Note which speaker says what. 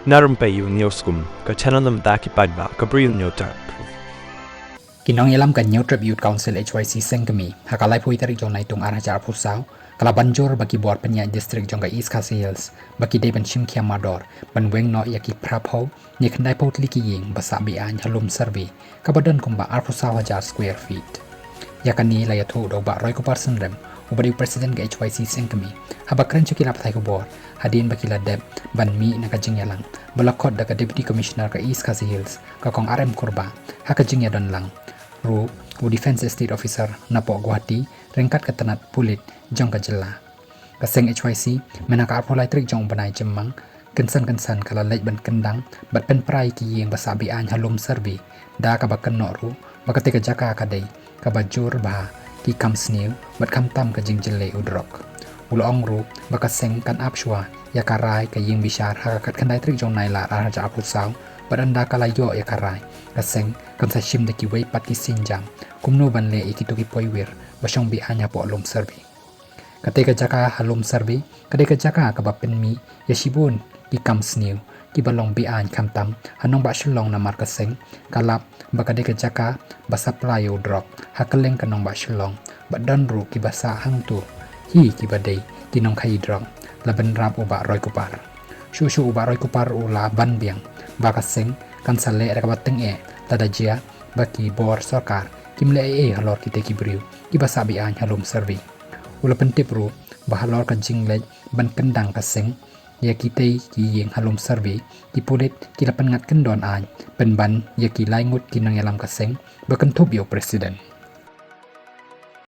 Speaker 1: Na Rympei U Hynñiewtrep ka channel nabynta ka Bri U Hynñiewtrep.
Speaker 2: Kinong ilam ka Hynñiewtrep Youth Council HYC Seng kami hakalai Poiwir jong nai tung arah jar pusau kala banjor bagi buat penyak district jong ka East Khasi Hills bagi day ban shim kiam mador ban weng no Iaki prapho ni kendai pot liki ying basa Beain halum survey ka badan kumba ar pusau hajar square feet yakani la yathu do ba roi ko person rem ubadi president ka HYC Seng kami habakran chukila pathai ko bor hadin bakila deb ban mi na ka jingyalang balakot da ka deputy commissioner ka East Khasi Hills ka kong RM korba haka jingya don lang ru u defense state officer napo Guwahati rengkat ketenat pulit jong ka jela ka Seng HYC menaka arpolai trik jong banai jemang kensan kala lej ban kendang bat pen prai ki yeng basa Beain halum serbi da ka bakan no ru bakate ka jaka ka dei ka bajur ba ki kam snew bat kam tam ka jing jele udrok ulong ru baka Seng kan apshwa ya karai ka yeng bishar ha kat kandai trik jong nai la raja apusau badanda kala yo ya karai ka Seng kam sa shim de ki wei pat ki sinjam kumno ban le iki to ki Poiwir basong Beain ya po alum serbi kate ka jaka halum serbi kade ka jaka ka bapen mi ya Shibun ki kam snew ki balong Beain kam tam hanong ba shlong na mar ka Seng kalap bakade ka jaka basa playo drop hakeleng kanong ba shlong badan ru ki basa hang tu hi ki badai tinong khai drong laban rap uba roi kupar shu uba roi kupar ula ban biang baka Seng kan sale ra ka Tyngeh Lada jia baki bor Sorkar kimle Eiei halor kita ki Bri U ki basa Beain halum servi ula pentip ru bahalor ka jinglej ban kendang ka Seng ya kitei ki yeng halum servi ki pulit ki lapan ngat kendon an penban ya ki laingut ki nang yalam ka Seng bakan thup yo president